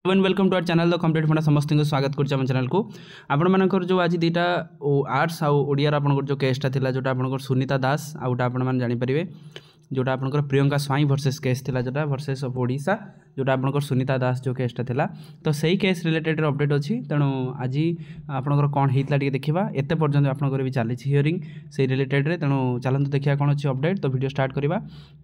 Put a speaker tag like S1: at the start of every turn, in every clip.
S1: Welcome to our channel the complete funda समस्त स्वागत कर चैनल को आपण मानकर जो आज दीटा आर्ट्स आउ ओडिया आपन जो केसटा थिला जोटा आपन सुनीता दास आउटा आपण मान जानि परिबे जोटा आपन प्रियंका स्वाई वर्सेस केस थिला जोटा वर्सेस ऑफ ओडिशा जोटा आपन सुनीता दास जो केसटा थिला तो सही केस रिलेटेड अपडेट अच्छी तेणु आज आपंकर कौन होता है देखा एत पर्यटन आपंकर भी चली हियरिंग से रिलेटेड रे तेणु चलते देखा कौन अच्छी अपडेट तो वीडियो स्टार्ट करवा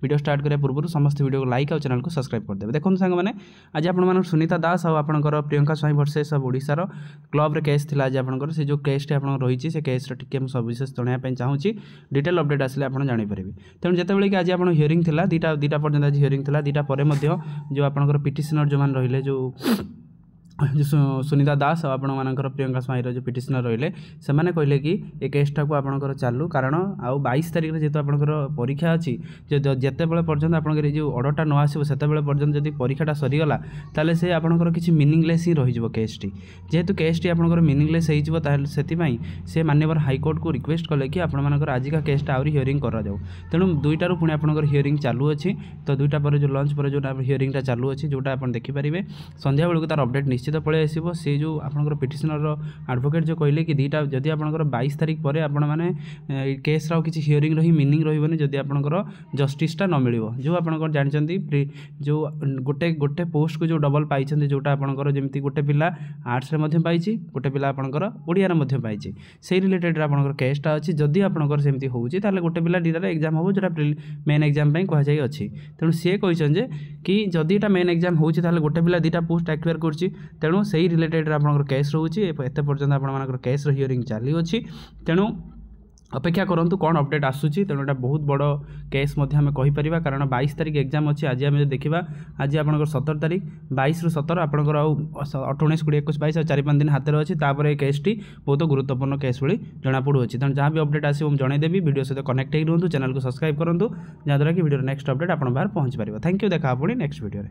S1: वीडियो स्टार्ट करने पूर्व समस्त वीडियो को लाइक और चैनल को सब्सक्राइब करदे देखो सांग मैंने आज आप सुनीता दास और आपंकर प्रियंका स्वाई वर्सेस ऑफ ओडिशार क्लब रे केस थिला आज आपंकर से जो केसटी आप रही से केस टिके सविशेष जनाया चाहूँगी डिटेल अपडेट आसिले आप जानीपर तेणु जितेबाला कि आज आप हियरिंग थिला दीटा पर्यटन आज हियरिंग थिला दीटा पर जो आपंकर पिटिशनर जो मान रहिले जो सुनीता दास और आपण मानकर प्रियंका स्वाईर जो पिटिशनर रहिले से माने कहले कि ए केसटा को आपणकर चालू कारण आउ 22 तारिख में जेतो आपणकर परीक्षा अछि जो जेते बेले पर्यंत आपणकर जो ऑर्डरटा न आसीबो सेते बेले पर्यंत जदि परीक्षाटा सरी गला ताले से आपणकर किछि मीनिंगलेस ही रहि जबो केसटी जेहेतु केसटी आपणकर मीनिंगलेस होई जबो ताले सेति पई से माननीय हाई कोर्ट को रिक्वेस्ट कले कि आपण मानकर आज का केसटा आउरी हियरिंग करा जाऊ तेणु दुईटारू पुणी आपणकर हियरिंग चालू अछि तो दुईटा पर जो लंच पर जो हियरिंगटा चालू अछि जोटा आपण देखि परिबे संध्या बेलू तार अपडेट निश्चित पळे आसीबो से जो आपनकर पिटिशनर एडवोकेट जो कहले कि दीटा जदि आपनकर 22 तारिख पर आपण माने केस रा किछि हियरिंग रही मीनिंग रहिबनी जदि आपनकर जस्टिसटा न मिलिबो जो आपनकर जानचंती जो गोटे पोस्ट को जो डबल पाइछंती जोटा आपनकर जेमती गोटे पिला आर्ट्स रे मध्ये पाइछि गोटे पिला आपनकर ओडिया रे मध्ये पाइछि सेही रिलेटेड आपनकर केसटा अछि जदि आपनकर सेमती होउछि ताले गोटे पिला डीटा रे एग्जाम होबो जोटा मेन एग्जाम पई कहै जाई अछि तेणु से कहिसन जे कि जदि एटा मेन एग्जाम होउछि ताले गोटे पिला दीटा पोस्ट एक्वायर करछि तेणु से रिलेटेड आपनकर केस रोचे एत पर्यटन आपनकर केस हियरिंग चली अच्छी तेणु अपेक्षा करूँ कौन अपडेट आसूची तेणु एटा बहुत बड़ केस आम कहीपर कारण 22 तारिख एग्जाम अच्छी आज आम देखा आज आपंकर 17 तारिख 22 रु 17 आपंकर 19 20 21 22 4-5 दिन हाथ में अच्छी तापर केसटी बहुत गुरुत्वपूर्ण केस भाई जनापड़ू अच्छी तेणु जहाँ भी अपडेट आसो जनईदेवी वीडियो सहित कनेक्ट हो रुहतु चैनल को सब्सक्राइब करूँ जहाँद्वारा कि वीडियो नेक्स्ट अपडेट आप बाहर पहुँच पार थैंक यू देखा पुणी नेक्स्ट वीडियो।